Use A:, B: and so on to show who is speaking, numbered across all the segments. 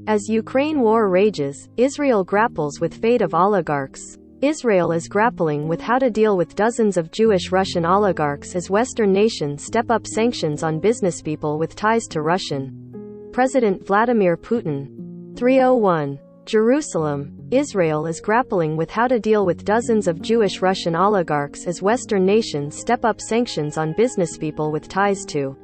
A: As Ukraine war rages, Israel grapples with fate of oligarchs. Israel is grappling with how to deal with dozens of Jewish Russian oligarchs as Western nations step up sanctions on businesspeople with ties to Russian President Vladimir Putin. 301. Jerusalem. Israel is grappling with how to deal with dozens of Jewish Russian oligarchs as Western nations step up sanctions on businesspeople with ties to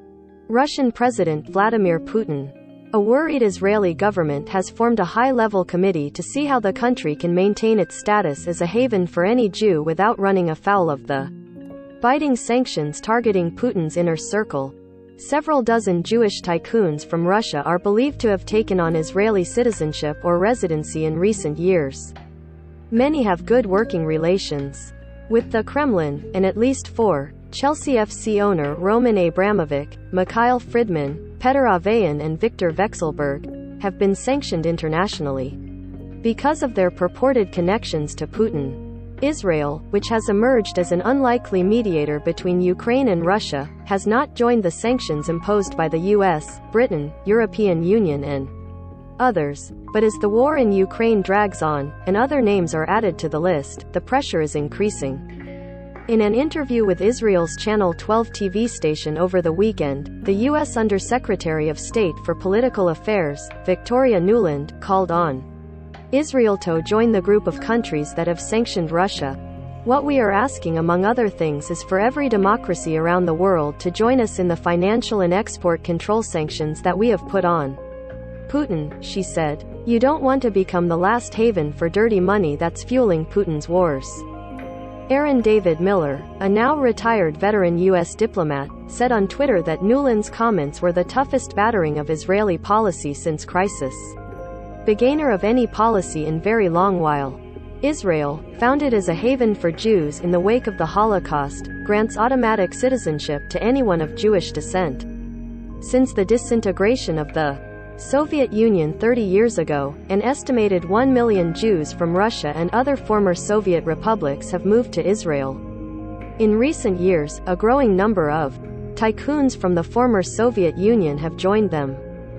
A: Russian President Vladimir Putin. A worried Israeli government has formed a high-level committee to see how the country can maintain its status as a haven for any Jew without running afoul of the biting sanctions targeting Putin's inner circle. Several dozen Jewish tycoons from Russia are believed to have taken on Israeli citizenship or residency in recent years. Many have good working relations with the Kremlin, and at least 4, Chelsea FC owner Roman Abramovich, Mikhail Friedman, Petr Avayan and Viktor Vekselberg, have been sanctioned internationally because of their purported connections to Putin. Israel, which has emerged as an unlikely mediator between Ukraine and Russia, has not joined the sanctions imposed by the US, Britain, European Union and others. But as the war in Ukraine drags on, and other names are added to the list, the pressure is increasing. In an interview with Israel's Channel 12 TV station over the weekend, the U.S. Undersecretary of State for Political Affairs, Victoria Nuland, called on Israel to join the group of countries that have sanctioned Russia. What we are asking, among other things, is for every democracy around the world to join us in the financial and export control sanctions that we have put on Putin, she said. You don't want to become the last haven for dirty money that's fueling Putin's wars. Aaron David Miller, a now retired veteran U.S. diplomat, said on Twitter that Nuland's comments were the toughest battering of Israeli policy since crisis beginner of any policy in very long while. Israel, founded as a haven for Jews in the wake of the Holocaust, grants automatic citizenship to anyone of Jewish descent. Since the disintegration of the Soviet Union 30 years ago, an estimated 1 million Jews from Russia and other former Soviet republics have moved to Israel. In recent years, a growing number of tycoons from the former Soviet Union have joined them.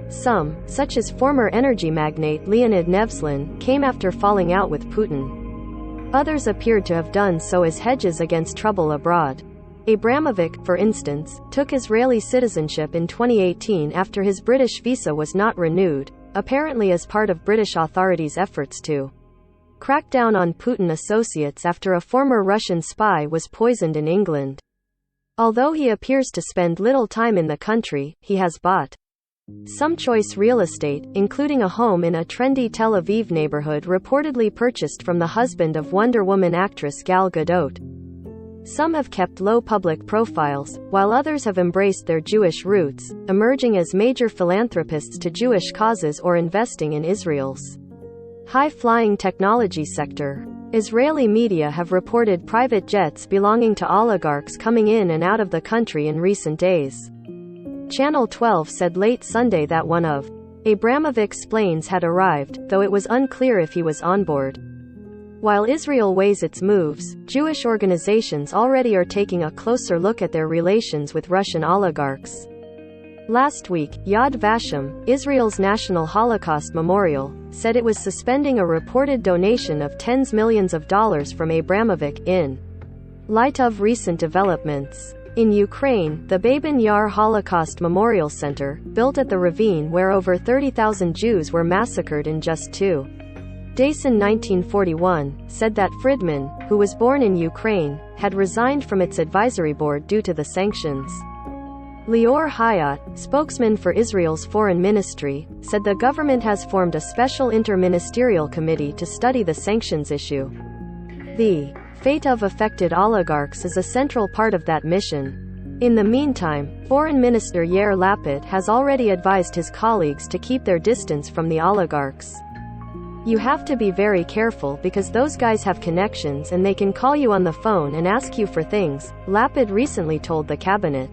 A: Some, such as former energy magnate Leonid Nevzlin, came after falling out with Putin. Others appeared to have done so as hedges against trouble abroad. Abramovich, for instance, took Israeli citizenship in 2018 after his British visa was not renewed, apparently as part of British authorities' efforts to crack down on Putin associates after a former Russian spy was poisoned in England. Although he appears to spend little time in the country, he has bought some choice real estate, including a home in a trendy Tel Aviv neighborhood reportedly purchased from the husband of Wonder Woman actress Gal Gadot. Some have kept low public profiles, while others have embraced their Jewish roots, emerging as major philanthropists to Jewish causes or investing in Israel's high-flying technology sector. Israeli media have reported private jets belonging to oligarchs coming in and out of the country in recent days. Channel 12 said late Sunday that one of Abramovich's planes had arrived, though it was unclear if he was on board. While Israel weighs its moves, Jewish organizations already are taking a closer look at their relations with Russian oligarchs. Last week, Yad Vashem, Israel's national Holocaust memorial, said it was suspending a reported donation of tens of millions of dollars from Abramovich, in light of recent developments. In Ukraine, the Babin Yar Holocaust Memorial Center, built at the ravine where over 30,000 Jews were massacred in just 2 days in 1941, said that Friedman, who was born in Ukraine, had resigned from its advisory board due to the sanctions. Lior Hayat, spokesman for Israel's foreign ministry, said the government has formed a special interministerial committee to study the sanctions issue. The fate of affected oligarchs is a central part of that mission. In the meantime, Foreign Minister Yair Lapid has already advised his colleagues to keep their distance from the oligarchs. You have to be very careful because those guys have connections and they can call you on the phone and ask you for things, Lapid recently told the cabinet.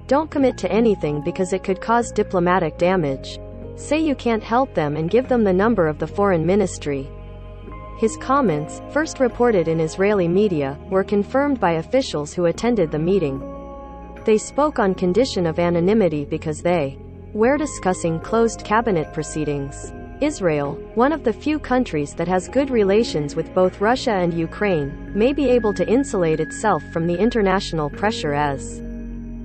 A: Don't commit to anything because it could cause diplomatic damage. Say you can't help them and give them the number of the foreign ministry. His comments, first reported in Israeli media, were confirmed by officials who attended the meeting. They spoke on condition of anonymity because they We're discussing closed cabinet proceedings. Israel, one of the few countries that has good relations with both Russia and Ukraine, may be able to insulate itself from the international pressure as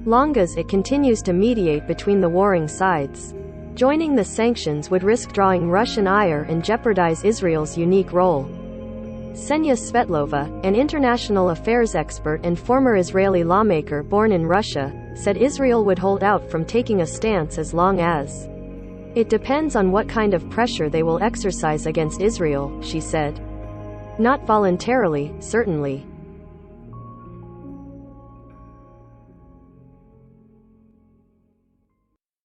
A: long as it continues to mediate between the warring sides. Joining the sanctions would risk drawing Russian ire and jeopardize Israel's unique role. Ksenia Svetlova, an international affairs expert and former Israeli lawmaker born in Russia, said Israel would hold out from taking a stance as long as it depends on what kind of pressure they will exercise against Israel, she said. Not voluntarily, certainly.